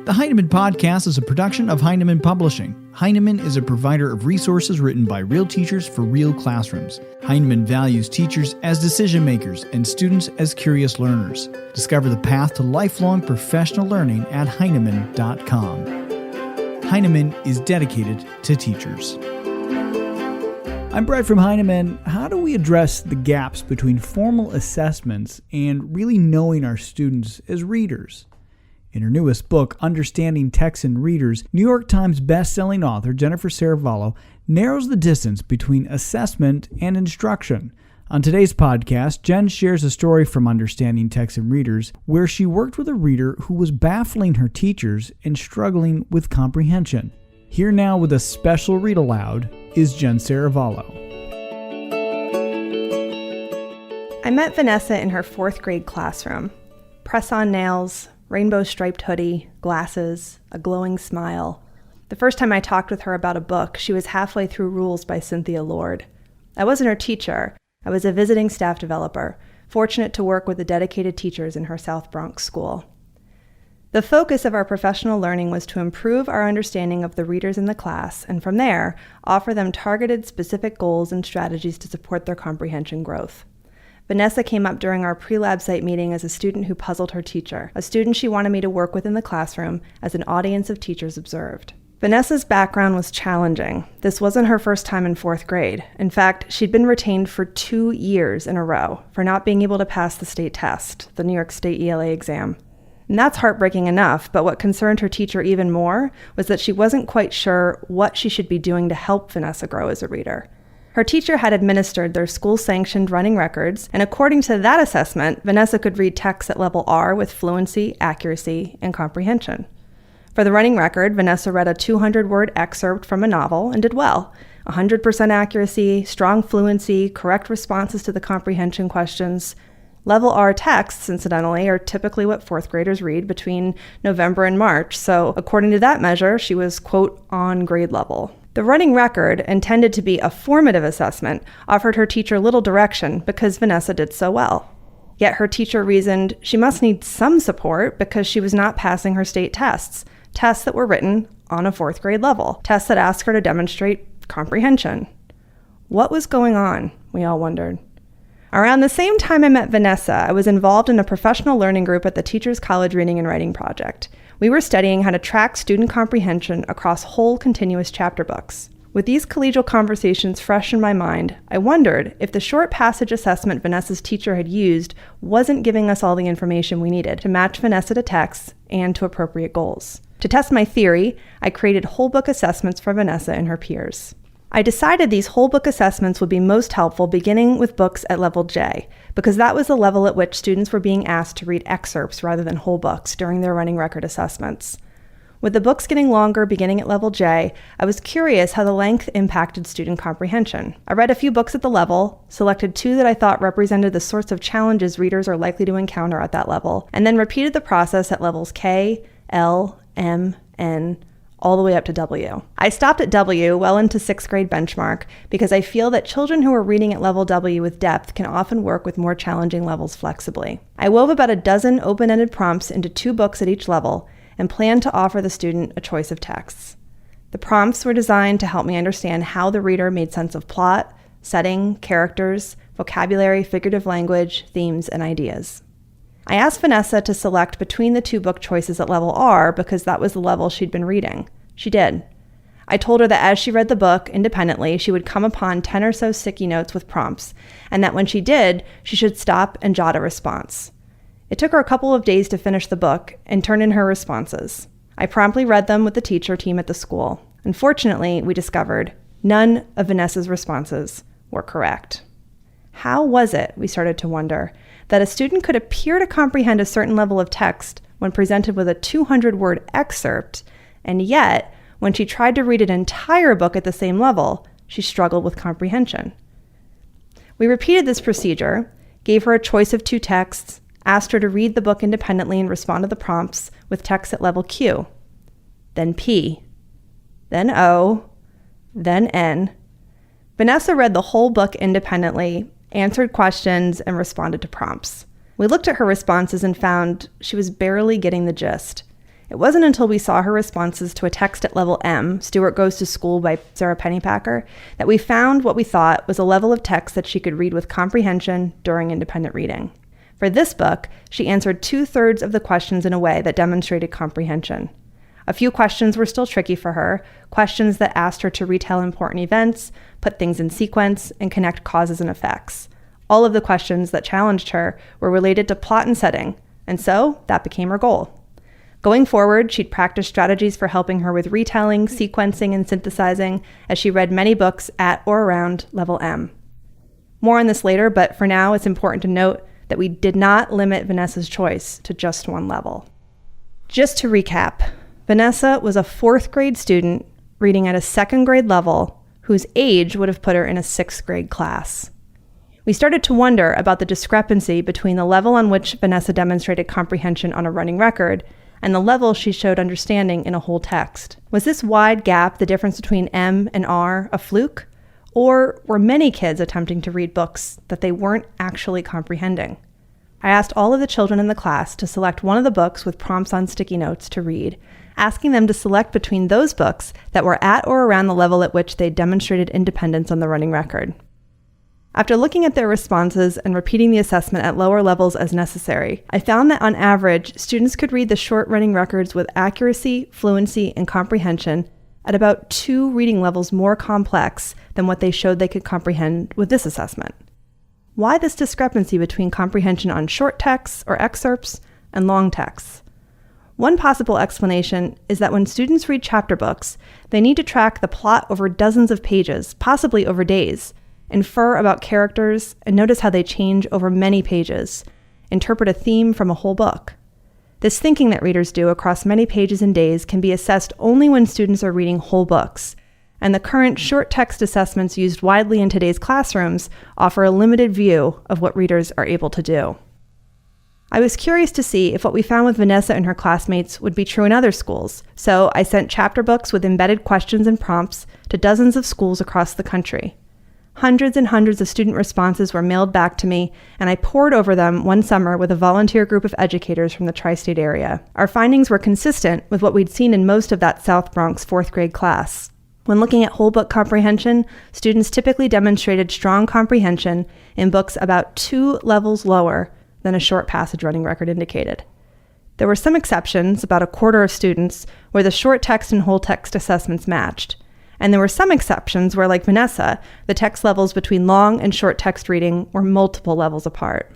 The Heinemann Podcast is a production of Heinemann Publishing. Heinemann is a provider of resources written by real teachers for real classrooms. Heinemann values teachers as decision makers and students as curious learners. Discover the path to lifelong professional learning at Heinemann.com. Heinemann is dedicated to teachers. I'm Brett from Heinemann. How do we address the gaps between formal assessments and really knowing our students as readers? In her newest book, Understanding Texts and Readers, New York Times best-selling author Jen Serravallo narrows the distance between assessment and instruction. On today's podcast, Jen shares a story from Understanding Texts and Readers where she worked with a reader who was baffling her teachers and struggling with comprehension. Here now with a special read aloud is Jen Serravallo. I met Vanessa in her 4th grade classroom. Press-on nails, rainbow-striped hoodie, glasses, a glowing smile. The first time I talked with her about a book, she was halfway through Rules by Cynthia Lord. I wasn't her teacher. I was a visiting staff developer, fortunate to work with the dedicated teachers in her South Bronx school. The focus of our professional learning was to improve our understanding of the readers in the class, and from there, offer them targeted, specific goals and strategies to support their comprehension growth. Vanessa came up during our pre-lab site meeting as a student who puzzled her teacher, a student she wanted me to work with in the classroom as an audience of teachers observed. Vanessa's background was challenging. This wasn't her first time in 4th grade. In fact, she'd been retained for 2 years in a row for not being able to pass the state test, the New York State ELA exam. And that's heartbreaking enough, but what concerned her teacher even more was that she wasn't quite sure what she should be doing to help Vanessa grow as a reader. Her teacher had administered their school-sanctioned running records, and according to that assessment, Vanessa could read texts at level R with fluency, accuracy, and comprehension. For the running record, Vanessa read a 200-word excerpt from a novel and did well. 100% accuracy, strong fluency, correct responses to the comprehension questions. Level R texts, incidentally, are typically what 4th graders read between November and March, so according to that measure, she was, quote, on grade level. The running record, intended to be a formative assessment, offered her teacher little direction because Vanessa did so well. Yet her teacher reasoned she must need some support because she was not passing her state tests that were written on a 4th grade level, tests that asked her to demonstrate comprehension. What was going on, we all wondered. Around the same time I met Vanessa, I was involved in a professional learning group at the Teachers College Reading and Writing Project. We were studying how to track student comprehension across whole continuous chapter books. With these collegial conversations fresh in my mind, I wondered if the short passage assessment Vanessa's teacher had used wasn't giving us all the information we needed to match Vanessa to texts and to appropriate goals. To test my theory, I created whole book assessments for Vanessa and her peers. I decided these whole book assessments would be most helpful beginning with books at level J, because that was the level at which students were being asked to read excerpts rather than whole books during their running record assessments. With the books getting longer beginning at level J, I was curious how the length impacted student comprehension. I read a few books at the level, selected 2 that I thought represented the sorts of challenges readers are likely to encounter at that level, and then repeated the process at levels K, L, M, N, all the way up to W. I stopped at W well into 6th grade benchmark because I feel that children who are reading at level W with depth can often work with more challenging levels flexibly. I wove about a dozen open-ended prompts into 2 books at each level and planned to offer the student a choice of texts. The prompts were designed to help me understand how the reader made sense of plot, setting, characters, vocabulary, figurative language, themes, and ideas. I asked Vanessa to select between the 2 book choices at level R because that was the level she'd been reading. She did. I told her that as she read the book independently, she would come upon 10 or so sticky notes with prompts, and that when she did, she should stop and jot a response. It took her a couple of days to finish the book and turn in her responses. I promptly read them with the teacher team at the school. Unfortunately, we discovered none of Vanessa's responses were correct. How was it, we started to wonder, that a student could appear to comprehend a certain level of text when presented with a 200-word excerpt, and yet, when she tried to read an entire book at the same level, she struggled with comprehension? We repeated this procedure, gave her a choice of 2 texts, asked her to read the book independently and respond to the prompts with texts at level Q, then P, then O, then N. Vanessa read the whole book independently, answered questions, and responded to prompts. We looked at her responses and found she was barely getting the gist. It wasn't until we saw her responses to a text at level M, Stuart Goes to School by Sarah Pennypacker, that we found what we thought was a level of text that she could read with comprehension during independent reading. For this book, she answered 2/3 of the questions in a way that demonstrated comprehension. A few questions were still tricky for her, questions that asked her to retell important events, put things in sequence, and connect causes and effects. All of the questions that challenged her were related to plot and setting, and so that became her goal. Going forward, she'd practice strategies for helping her with retelling, sequencing, and synthesizing as she read many books at or around level M. More on this later, but for now, it's important to note that we did not limit Vanessa's choice to just one level. Just to recap, Vanessa was a 4th grade student reading at a 2nd grade level whose age would have put her in a 6th grade class. We started to wonder about the discrepancy between the level on which Vanessa demonstrated comprehension on a running record and the level she showed understanding in a whole text. Was this wide gap the difference between M and R a fluke? Or were many kids attempting to read books that they weren't actually comprehending? I asked all of the children in the class to select one of the books with prompts on sticky notes to read, asking them to select between those books that were at or around the level at which they demonstrated independence on the running record. After looking at their responses and repeating the assessment at lower levels as necessary, I found that on average, students could read the short running records with accuracy, fluency, and comprehension at about 2 reading levels more complex than what they showed they could comprehend with this assessment. Why this discrepancy between comprehension on short texts or excerpts and long texts? One possible explanation is that when students read chapter books, they need to track the plot over dozens of pages, possibly over days, infer about characters, and notice how they change over many pages, interpret a theme from a whole book. This thinking that readers do across many pages and days can be assessed only when students are reading whole books, and the current short text assessments used widely in today's classrooms offer a limited view of what readers are able to do. I was curious to see if what we found with Vanessa and her classmates would be true in other schools, so I sent chapter books with embedded questions and prompts to dozens of schools across the country. Hundreds and hundreds of student responses were mailed back to me, and I pored over them one summer with a volunteer group of educators from the tri-state area. Our findings were consistent with what we'd seen in most of that South Bronx 4th grade class. When looking at whole book comprehension, students typically demonstrated strong comprehension in books about 2 levels lower than a short passage running record indicated. There were some exceptions, about a quarter of students, where the short text and whole text assessments matched. And there were some exceptions where, like Vanessa, the text levels between long and short text reading were multiple levels apart.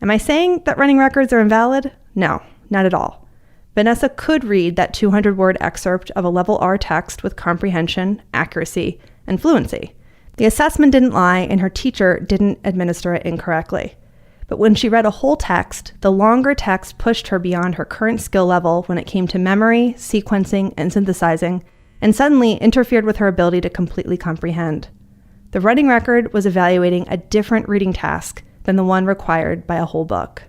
Am I saying that running records are invalid? No, not at all. Vanessa could read that 200-word excerpt of a level R text with comprehension, accuracy, and fluency. The assessment didn't lie, and her teacher didn't administer it incorrectly. But when she read a whole text, the longer text pushed her beyond her current skill level when it came to memory, sequencing, and synthesizing, and suddenly interfered with her ability to completely comprehend. The running record was evaluating a different reading task than the one required by a whole book.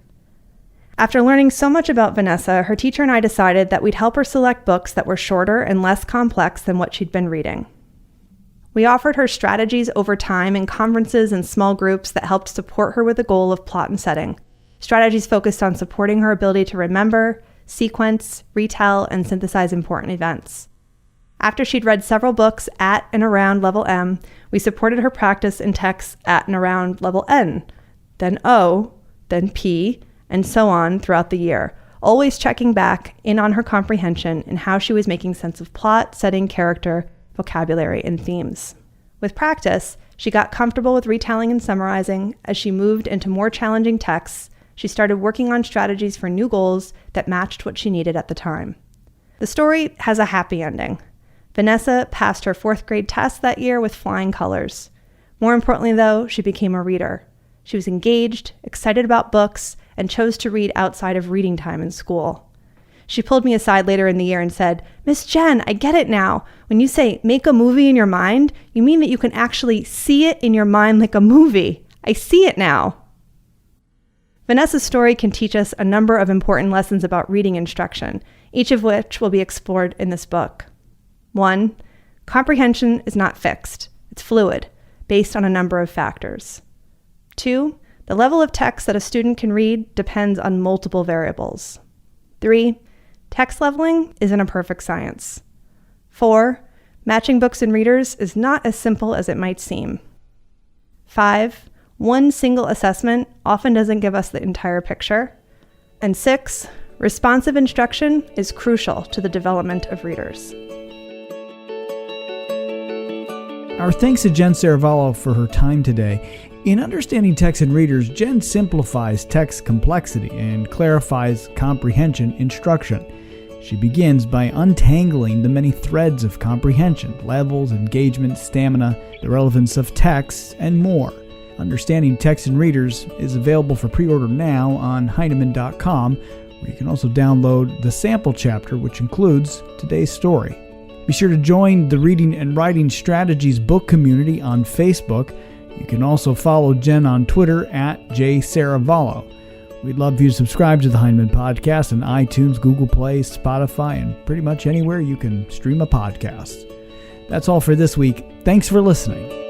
After learning so much about Vanessa, her teacher and I decided that we'd help her select books that were shorter and less complex than what she'd been reading. We offered her strategies over time in conferences and small groups that helped support her with the goal of plot and setting. Strategies focused on supporting her ability to remember, sequence, retell, and synthesize important events. After she'd read several books at and around level M, we supported her practice in texts at and around level N, then O, then P, and so on throughout the year, always checking back in on her comprehension and how she was making sense of plot, setting, character, vocabulary, and themes. With practice, she got comfortable with retelling and summarizing. As she moved into more challenging texts, she started working on strategies for new goals that matched what she needed at the time. The story has a happy ending. Vanessa passed her 4th grade test that year with flying colors. More importantly, though, she became a reader. She was engaged, excited about books, and chose to read outside of reading time in school. She pulled me aside later in the year and said, "Miss Jen, I get it now. When you say make a movie in your mind, you mean that you can actually see it in your mind like a movie. I see it now." Vanessa's story can teach us a number of important lessons about reading instruction, each of which will be explored in this book. 1. Comprehension is not fixed. It's fluid, based on a number of factors. 2. The level of text that a student can read depends on multiple variables. 3. Text leveling isn't a perfect science. 4. Matching books and readers is not as simple as it might seem. 5. One single assessment often doesn't give us the entire picture. And 6. Responsive instruction is crucial to the development of readers. Our thanks to Jen Serravallo for her time today. In understanding text and readers, Jen simplifies text complexity and clarifies comprehension instruction. She begins by untangling the many threads of comprehension, levels, engagement, stamina, the relevance of text, and more. Understanding Text and Readers is available for pre-order now on Heinemann.com, where you can also download the sample chapter, which includes today's story. Be sure to join the Reading and Writing Strategies book community on Facebook. You can also follow Jen on Twitter at @JSerravallo. We'd love for you to subscribe to the Heinemann Podcast on iTunes, Google Play, Spotify, and pretty much anywhere you can stream a podcast. That's all for this week. Thanks for listening.